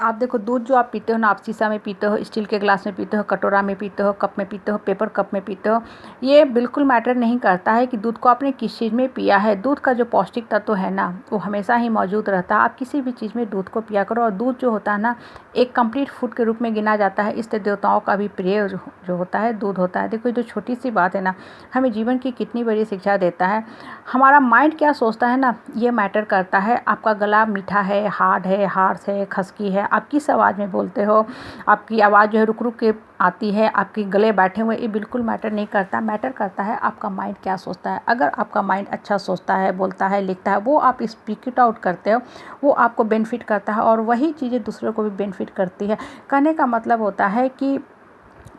आप देखो दूध जो आप पीते हो ना, आप शीशा में पीते हो, स्टील के ग्लास में पीते हो, कटोरा में पीते हो, कप में पीते हो, पेपर कप में पीते हो, ये बिल्कुल मैटर नहीं करता है कि दूध को आपने किस चीज़ में पिया है। दूध का जो पौष्टिक तत्व है ना, वो हमेशा ही मौजूद रहता है। आप किसी भी चीज़ में दूध को पिया करो। और दूध जो होता है ना, एक कंप्लीट फूड के रूप में गिना जाता है। इष्ट देवताओं का भी प्रिय जो होता है दूध होता है। देखो, जो छोटी सी बात है ना, हमें जीवन की कितनी बड़ी शिक्षा देता है। हमारा माइंड क्या सोचता है ना, ये मैटर करता है। आपका गला मीठा है, हार्ड है, हार्श है, खसकी है, आप किस आवाज़ में बोलते हो, आपकी आवाज़ जो है रुक रुक के आती है, आपके गले बैठे हुए, ये बिल्कुल मैटर नहीं करता। मैटर करता है आपका माइंड क्या सोचता है। अगर आपका माइंड अच्छा सोचता है, बोलता है, लिखता है, वो आप स्पीक इट आउट करते हो, वो आपको बेनिफिट करता है और वही चीज़ें दूसरों को भी बेनिफिट करती है। कहने का मतलब होता है कि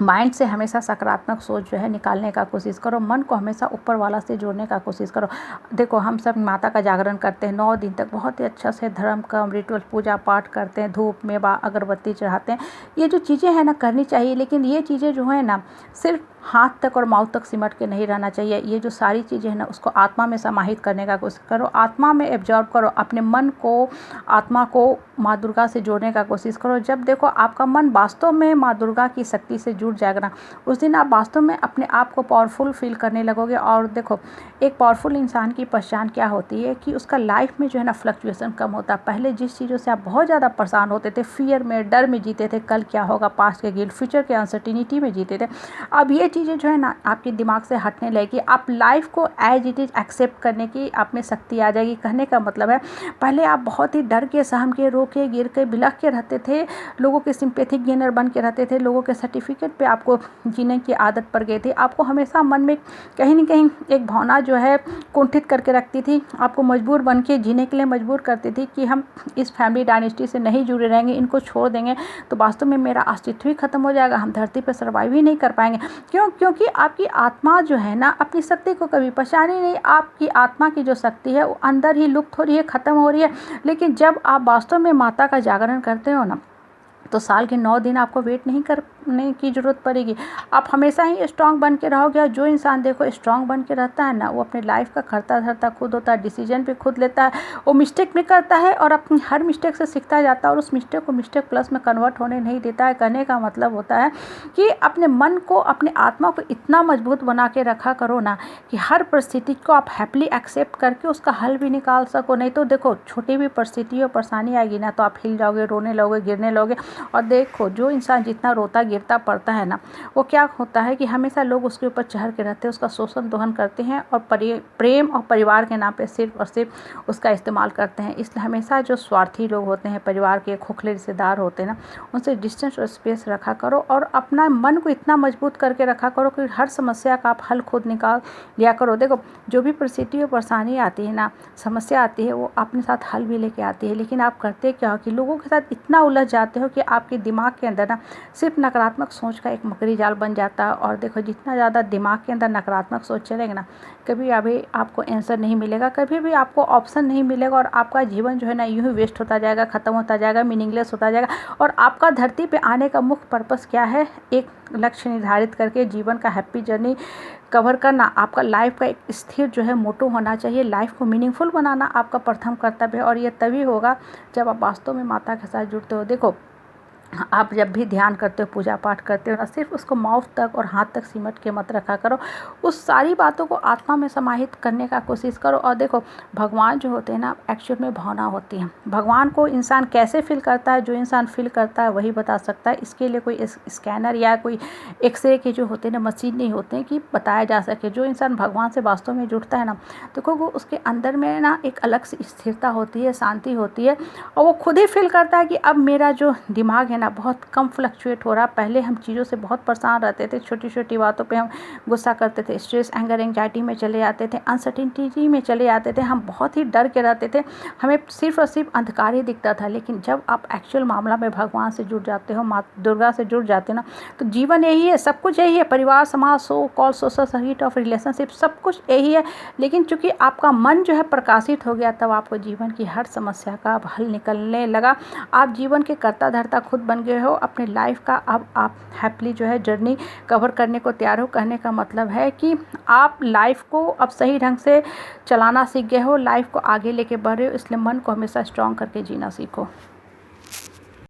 माइंड से हमेशा सकारात्मक सोच जो है निकालने का कोशिश करो। मन को हमेशा ऊपर वाला से जोड़ने का कोशिश करो। देखो, हम सब माता का जागरण करते हैं 9 दिन तक, बहुत ही अच्छा से धर्म कर्म रिचुअल पूजा पाठ करते हैं, धूप मेवा अगरबत्ती चढ़ाते हैं। ये जो चीज़ें हैं ना, करनी चाहिए, लेकिन ये चीज़ें जो है ना, सिर्फ हाथ तक और माउथ तक सिमट के नहीं रहना चाहिए। ये जो सारी चीज़ें हैं ना, उसको आत्मा में समाहित करने का कोशिश करो, आत्मा में एब्जॉर्ब करो, अपने मन को, आत्मा को माँ दुर्गा से जोड़ने का कोशिश करो। जब देखो आपका मन वास्तव में माँ दुर्गा की शक्ति से जुड़ जाएगा ना, उस दिन आप वास्तव में अपने आप को पावरफुल फील करने लगोगे। और देखो, एक पावरफुल इंसान की पहचान क्या होती है कि उसका लाइफ में जो है ना फ्लक्चुएशन कम होता है। पहले जिस चीज़ों से आप बहुत ज़्यादा परेशान होते थे, फियर में, डर में जीते थे, कल क्या होगा, पास्ट के गिल्ट, फ्यूचर के अनसर्टिनिटी में जीते थे, अब ये चीज़ें जो है ना आपके दिमाग से हटने लगेगी। आप लाइफ को एज इट इज़ एक्सेप्ट करने की आप में शक्ति आ जाएगी। कहने का मतलब है, पहले आप बहुत ही डर के, सहम के, रो के, गिर के, बिलख के रहते थे, लोगों के सिंपैथिक गेनर बन के रहते थे, लोगों के सर्टिफिकेट पे आपको जीने की आदत पड़ गई थी। आपको हमेशा मन में कहीं न कहीं एक भावना जो है कुंठित करके रखती थी, आपको मजबूर बन के जीने के लिए मजबूर करती थी कि हम इस फैमिली डायनेस्टी से नहीं जुड़े रहेंगे, इनको छोड़ देंगे तो वास्तव में मेरा अस्तित्व ही खत्म हो जाएगा, हम धरती पर सर्वाइव ही नहीं कर पाएंगे। क्योंकि आपकी आत्मा जो है ना, अपनी शक्ति को कभी पहचानी नहीं। आपकी आत्मा की जो शक्ति है वो अंदर ही लुप्त हो रही है, ख़त्म हो रही है। लेकिन जब आप वास्तव में माता का जागरण करते हो ना, तो साल के 9 दिन आपको वेट नहीं करने की ज़रूरत पड़ेगी। आप हमेशा ही स्ट्रांग बन के रहोगे। और जो इंसान देखो स्ट्रांग बन के रहता है ना, वो अपने लाइफ का खर्ता धरता खुद होता है, डिसीजन भी खुद लेता है, वो मिस्टेक भी करता है और अपनी हर मिस्टेक से सीखता जाता है और उस मिस्टेक को मिस्टेक प्लस में कन्वर्ट होने नहीं देता है। कहने का मतलब होता है कि अपने मन को, अपने आत्मा को इतना मजबूत बना के रखा करो ना कि हर परिस्थिति को आप हैप्पीली एक्सेप्ट करके उसका हल भी निकाल सको। नहीं तो देखो, छोटी भी परिस्थिति और परेशानी आएगी ना, तो आप हिल जाओगे, रोने लगोगे, गिरने लगोगे। और देखो, जो इंसान जितना रोता गिरता पड़ता है ना, वो क्या होता है कि हमेशा लोग उसके ऊपर चढ़ के रहते हैं, उसका शोषण दोहन करते हैं और प्रेम और परिवार के नाम पे सिर्फ और सिर्फ उसका इस्तेमाल करते हैं। इसलिए हमेशा जो स्वार्थी लोग होते हैं, परिवार के खोखले रिश्तेदार होते हैं ना, उनसे डिस्टेंस और स्पेस रखा करो और अपना मन को इतना मजबूत करके रखा करो कि हर समस्या का आप हल खुद निकाल लिया करो। देखो, जो भी परिस्थिति और परेशानी आती है ना, समस्या आती है, वो अपने साथ हल भी लेके आती है। लेकिन आप करते क्या हो कि लोगों के साथ इतना उलझ जाते हो कि आपके दिमाग के अंदर ना सिर्फ नकारात्मक सोच का एक मकड़ी जाल बन जाता है। और देखो, जितना ज़्यादा दिमाग के अंदर नकारात्मक सोच चलेगा ना, कभी अभी आपको आंसर नहीं मिलेगा, कभी भी आपको ऑप्शन नहीं मिलेगा और आपका जीवन जो है ना यूं ही वेस्ट होता जाएगा, ख़त्म होता जाएगा, मीनिंगलेस होता जाएगा। और आपका धरती पे आने का मुख्य पर्पस क्या है? एक लक्ष्य निर्धारित करके जीवन का हैप्पी जर्नी कवर करना। आपका लाइफ का एक स्थिर जो है मोटो होना चाहिए। लाइफ को मीनिंगफुल बनाना आपका प्रथम कर्तव्य है और ये तभी होगा जब आप वास्तव में माता के साथ जुड़ते हो। देखो, आप जब भी ध्यान करते हो, पूजा पाठ करते हो ना, सिर्फ उसको माउथ तक और हाथ तक सिमट के मत रखा करो। उस सारी बातों को आत्मा में समाहित करने का कोशिश करो। और देखो, भगवान जो होते हैं ना, एक्चुअल में भावना होती है। भगवान को इंसान कैसे फील करता है, जो इंसान फील करता है वही बता सकता है। इसके लिए कोई स्कैनर या कोई एक्सरे के जो होते हैं ना मशीन नहीं होते हैं कि बताया जा सके। जो इंसान भगवान से वास्तव में जुड़ता है ना, देखो वो उसके अंदर में ना एक अलग सी स्थिरता होती है, शांति होती है और वो खुद ही फील करता है कि अब मेरा जो दिमाग है ना बहुत कम फ्लक्चुएट हो रहा। पहले हम चीज़ों से बहुत परेशान रहते थे, छोटी छोटी बातों पे हम गुस्सा करते थे, स्ट्रेस, एंगर, एंजाइटी में चले जाते थे, अनसर्टिनिटी में चले जाते थे, हम बहुत ही डर के रहते थे, हमें सिर्फ और सिर्फ अंधकार ही दिखता था। लेकिन जब आप एक्चुअल मामला में भगवान से जुड़ जाते हो, माँ दुर्गा से जुड़ जाते हो ना, तो जीवन यही है, सब कुछ यही है। परिवार, समाज, so call social circuit of relationship, सब कुछ यही है। लेकिन चूंकि आपका मन जो है प्रकाशित हो गया, तब आपको जीवन की हर समस्या का हल निकलने लगा। आप जीवन के कर्ता धर्ता खुद बन गए हो अपने लाइफ का। अब आप हैप्पीली जो है जर्नी कवर करने को तैयार हो। कहने का मतलब है कि आप लाइफ को अब सही ढंग से चलाना सीख गए हो, लाइफ को आगे लेके बढ़ रहे हो। इसलिए मन को हमेशा स्ट्रांग करके जीना सीखो।